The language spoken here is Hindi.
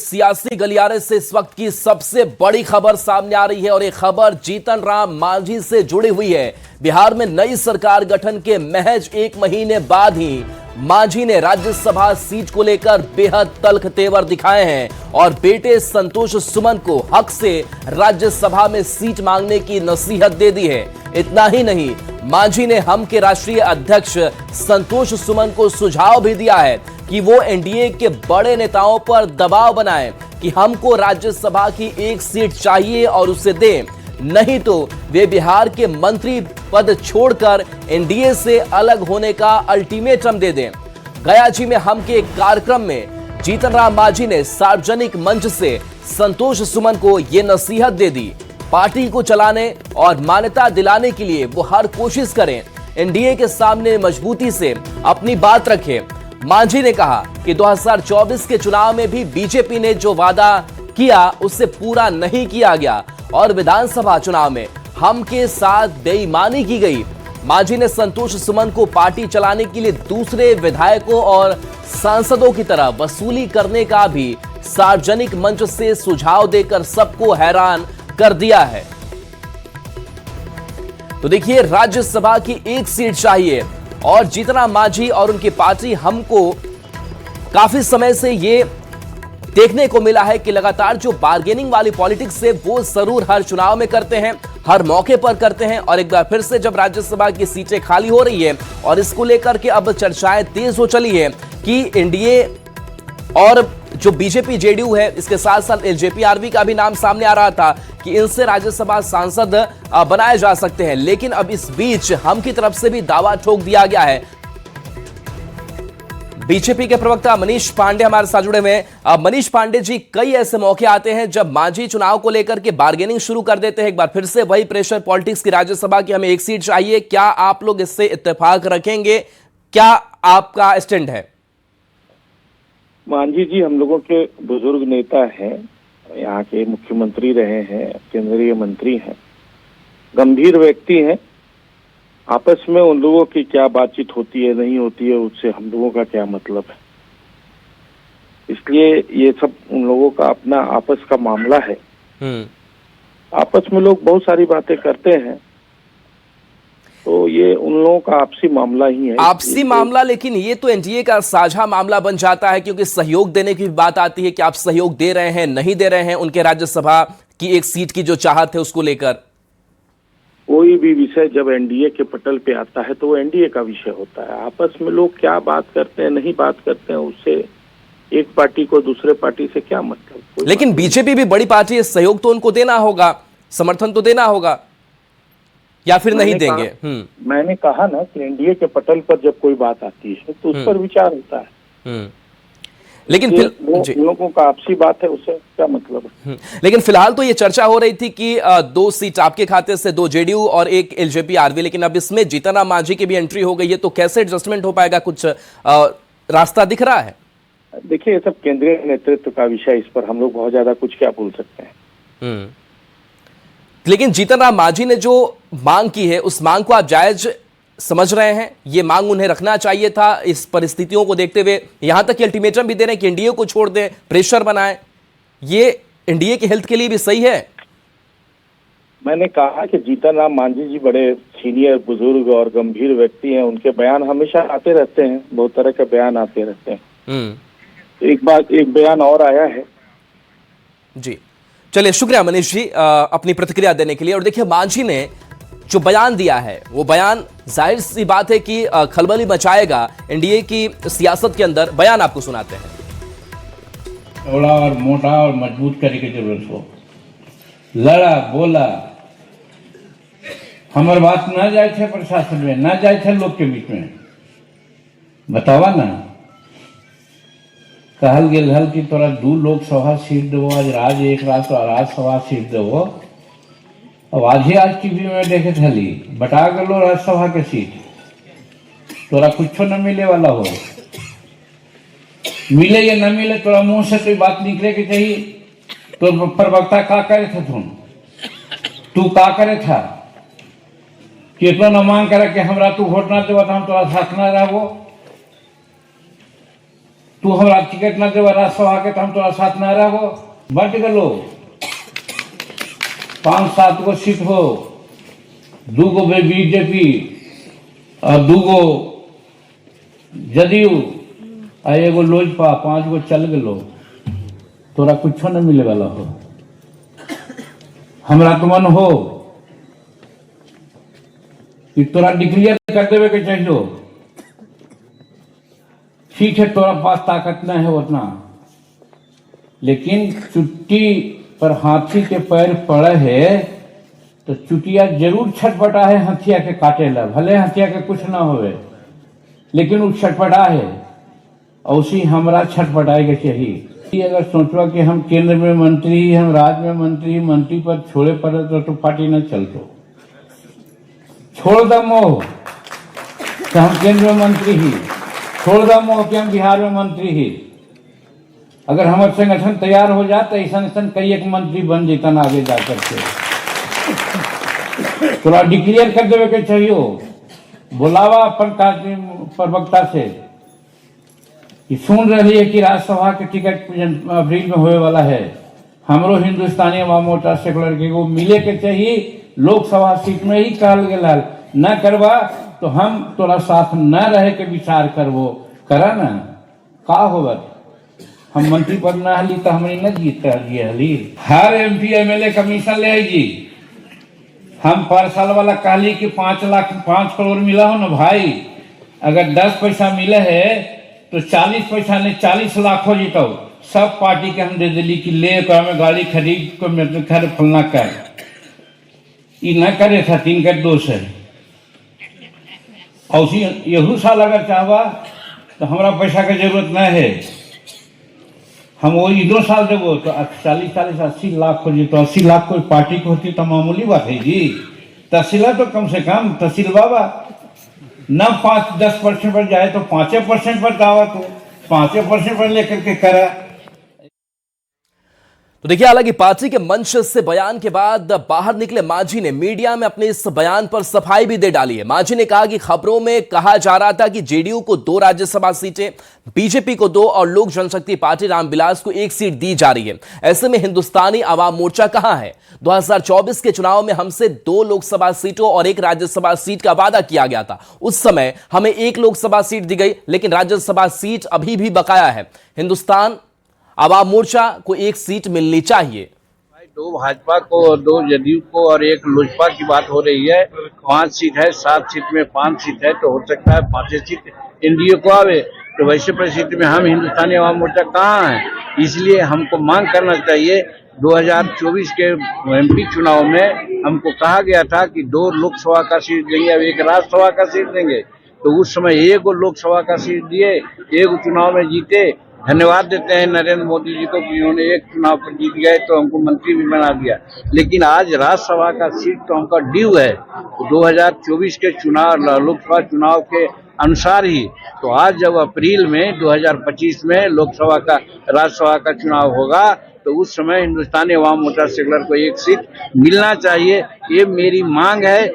सियासी गलियारे से इस वक्त की सबसे बड़ी खबर सामने आ रही है और ये खबर जीतन राम मांझी से जुड़ी हुई है। बिहार में नई सरकार गठन के महज 1 महीने बाद ही मांझी ने राज्यसभा सीट को लेकर बेहद तल्ख तेवर दिखाए हैं और बेटे संतोष सुमन को हक से राज्यसभा में सीट मांगने की नसीहत दे दी है। इतना ही नहीं, मांझी ने हम के राष्ट्रीय अध्यक्ष संतोष सुमन को सुझाव भी दिया है कि वो एनडीए के बड़े नेताओं पर दबाव बनाएं कि हमको राज्यसभा की 1 सीट चाहिए और उसे दें, नहीं तो वे बिहार के मंत्री पद छोड़कर एनडीए से अलग होने का अल्टीमेटम दे दें। गया जी में हम के एक कार्यक्रम में जीतन राम मांझी ने सार्वजनिक मंच से संतोष सुमन को यह नसीहत दे दी, पार्टी को चलाने और मान्यता दिलाने के लिए वो हर कोशिश करें, एनडीए के सामने मजबूती से अपनी बात रखें। मांझी ने कहा कि 2024 के चुनाव में भी बीजेपी ने जो वादा किया उसे पूरा नहीं किया गया और विधानसभा चुनाव में हम के साथ बेईमानी की गई। मांझी ने संतोष सुमन को पार्टी चलाने के लिए दूसरे विधायकों और सांसदों की तरह वसूली करने का भी सार्वजनिक मंच से सुझाव देकर सबको हैरान कर दिया है। तो देखिए, राज्यसभा की 1 सीट चाहिए और जीतन राम मांझी और उनकी पार्टी हमको काफी समय से ये देखने को मिला है कि लगातार जो बार्गेनिंग वाली पॉलिटिक्स है वो जरूर हर चुनाव में करते हैं, हर मौके पर करते हैं। और एक बार फिर से जब राज्यसभा की सीटें खाली हो रही है और इसको लेकर के अब चर्चाएं तेज हो चली है कि एनडीए और जो बीजेपी जेडीयू है, इसके साथ साथ एलजेपी आरवी का भी नाम सामने आ रहा था कि इनसे राज्यसभा सांसद बनाए जा सकते हैं। लेकिन अब इस बीच हम की तरफ से भी दावा ठोक दिया गया है। बीजेपी के प्रवक्ता मनीष पांडे हमारे साथ जुड़े हुए हैं। मनीष पांडे जी, कई ऐसे मौके आते हैं जब मांझी चुनाव को लेकर के बार्गेनिंग शुरू कर देते हैं, एक बार फिर से वही प्रेशर पॉलिटिक्स की राज्यसभा की हमें 1 सीट चाहिए। क्या आप लोग इससे इत्तेफाक रखेंगे? क्या आपका स्टैंड है? मांझी जी हम लोगों के बुजुर्ग नेता हैं, यहाँ के मुख्यमंत्री रहे हैं, केंद्रीय मंत्री हैं, गंभीर व्यक्ति हैं। आपस में उन लोगों की क्या बातचीत होती है नहीं होती है उससे हम लोगों का क्या मतलब है। इसलिए ये सब उन लोगों का अपना आपस का मामला है। आपस में लोग बहुत सारी बातें करते हैं, तो ये उन लोगों का आपसी मामला ही है। आपसी मामला, लेकिन ये तो एनडीए का साझा मामला बन जाता है क्योंकि सहयोग देने की बात आती है कि आप सहयोग दे रहे हैं नहीं दे रहे हैं उनके राज्यसभा की 1 सीट की जो चाहत है उसको लेकर। कोई भी विषय जब एनडीए के पटल पे आता है तो वो एनडीए का विषय होता है। आपस में लोग क्या बात करते हैं नहीं बात करते हैं उससे एक पार्टी को दूसरे पार्टी से क्या मतलब। लेकिन बीजेपी भी बड़ी पार्टी है, सहयोग तो उनको देना होगा, समर्थन तो देना होगा, या फिर नहीं देंगे? मैंने कहा ना कि एनडीए के पटल पर जब कोई बात आती है तो उस पर विचार होता है। लेकिन लोगों का आपसी बात है, उससे क्या मतलब है। लेकिन फिलहाल तो ये चर्चा हो रही थी कि 2 सीट आपके खाते से, 2 जेडीयू और 1 एलजेपी आरवी, लेकिन अब इसमें जीतन राम मांझी की भी एंट्री हो गई है, तो कैसे एडजस्टमेंट हो पाएगा? कुछ रास्ता दिख रहा है? देखिए, ये सब केंद्रीय नेतृत्व का विषय, इस पर हम लोग बहुत ज्यादा कुछ क्या बोल सकते हैं। लेकिन जीतन राम मांझी ने जो मांग की है उस मांग को आप जायज समझ रहे हैं? ये मांग उन्हें रखना चाहिए था इस परिस्थितियों को देखते हुए, यहां तक कि अल्टीमेटम भी दे रहे हैं कि एनडीए को छोड़ दें, प्रेशर बनाएं, ये एनडीए के हेल्थ के लिए भी सही है? मैंने कहा कि जीतन राम मांझी जी बड़े सीनियर बुजुर्ग और गंभीर व्यक्ति हैं, उनके बयान हमेशा आते रहते हैं, बहुत तरह के बयान आते रहते हैं। एक बयान और आया है जी। चलिए, शुक्रिया मनीष जी अपनी प्रतिक्रिया देने के लिए। और देखिए, मांझी ने जो बयान दिया है वो बयान जाहिर सी बात है कि खलबली मचाएगा एनडीए की सियासत के अंदर। बयान आपको सुनाते हैं। थोड़ा और मोटा और मजबूत करने की जरूरत हो, लड़ा बोला, हमारे बात ना जाए थे प्रशासन में, ना जाए थे लोग के बीच में, बतावा ना। कहल गेल हल कि तोरा 2 लोकसभा सीट देवो, आज एक रात राज्यसभा सीट देवो। अब आज टीवी में देखे थली बटा गलो राज्यसभा के सीट, तोरा कुछ न मिले वाला हो, मिले या न मिले तोरा मुंह से कोई बात निकले के चाहिए। तो प्रवक्ता का करे थे, तू का करे था कि इतना न मांग करे कि हमरा तू वोट ना देवा तो हम तोरा साथ ना रहबो। तू हमारा टिकट न देव राज्यसभा के तो हम तोरा साथ न रहो। बट गलो 5-7 गो सीट हो, 2 गो बीजेपी और 2 गो जदयू आ 1 गो लोजपा, 5 गो चल गलो, तोरा कुछो न मिले वाला हो। हमरा तो मन हो कि तोरा डिक्लेयर कर देवे के चाहिए, ठीक है तोरा पास ताकत न है उतना, लेकिन चुट्टी पर हाथी के पैर पड़े है तो चुटिया जरूर छटपटा है हथिया के काटे ला, भले हथिया के कुछ ना होवे लेकिन वो छटपटा है, और उसी हमरा छटपटाए के चाहिए। अगर सोचवा कि हम केंद्र में मंत्री, हम राज्य में मंत्री, मंत्री पर छोड़े पड़े तो पार्टी न चलतो। छोड़ द मोह कि हम केंद्र में मंत्री ही, छोड़ द मोह कि हम बिहार में मंत्री ही। अगर हमारे संगठन तैयार हो जाता ऐसा ऐसा कई एक मंत्री बन जेता आगे जाकर के, थोड़ा डिक्लेयर कर देवे के चाहिए। बुलावा अपन प्रवक्ता से कि सुन रही है कि राज्यसभा के टिकट अप्रैल में होने वाला है, हमरो हिंदुस्तानी अवाम मोर्चा सेकुलर के वो मिले के चाहिए, लोकसभा सीट में ही कहल गया न करवा तो हम तोरा साथ न रहे के विचार करवो, करा ना का होगा। हम मंत्री पद न हली तो हमारी न जीत हली। हर MP MLA कमीशन ले जी, हम पर साल वाला कहली कि 5 करोड़ मिला हो ना भाई, अगर 10 पैसा मिले है तो 40 पैसा ने 40 लाख हो जीतो, सब पार्टी के हम दे दिली कि ले में गाड़ी खरीद को मेरे घर फलना कर, ये न करे था 3 का दोष है। और यहू साल अगर चाहवा तो हमारा पैसा की जरूरत न है, हम वही 2 साल देवो तो 40-80 लाख हो जी, तो 80 लाख कोई पार्टी को होती तो मामूली बात है जी। तहसीला तो कम से कम तहसील बाबा न 5-10% पर जाए तो 5% पर दावा, तो 5% पर लेकर के करा। तो देखिए, हालांकि पार्टी के मंच से बयान के बाद बाहर निकले मांझी ने मीडिया में अपने इस बयान पर सफाई भी दे डाली है। मांझी ने कहा कि खबरों में कहा जा रहा था कि जेडीयू को 2 राज्यसभा सीटें, बीजेपी को 2 और लोक जनशक्ति पार्टी रामविलास को 1 सीट दी जा रही है। ऐसे में हिंदुस्तानी अवाम मोर्चा कहां है? 2024 के चुनाव में हमसे 2 लोकसभा सीटों और 1 राज्यसभा सीट का वादा किया गया था। उस समय हमें 1 लोकसभा सीट दी गई, लेकिन राज्यसभा सीट अभी भी बकाया है। हिंदुस्तान अवाम मोर्चा को 1 सीट मिलनी चाहिए। 2 भाजपा को, 2 जदयू को और 1 लोजपा की बात हो रही है। 5 सीट है, 7 सीट में 5 सीट है, तो हो सकता है 5 सीट एनडीए को आवे। तो वैसे परिस्थिति में हम हिंदुस्तानी अवाम मोर्चा कहाँ हैं? इसलिए हमको मांग करना चाहिए। 2024 के MP चुनाव में हमको कहा गया था कि 2 लोकसभा का सीट देंगे, अब 1 राज्यसभा का सीट देंगे। तो उस समय 1 लोकसभा का सीट दिए, 1 चुनाव में जीते। धन्यवाद देते हैं नरेंद्र मोदी जी को कि उन्होंने 1 चुनाव पर जीत गए तो हमको मंत्री भी बना दिया। लेकिन आज राज्यसभा का सीट तो हमका ड्यू है, 2024 के चुनाव, लोकसभा चुनाव के अनुसार ही। तो आज जब अप्रैल में 2025 में लोकसभा का, राज्यसभा का चुनाव होगा तो उस समय हिंदुस्तानी अवाम मोर्चा सेकुलर को 1 सीट मिलना चाहिए, ये मेरी मांग है।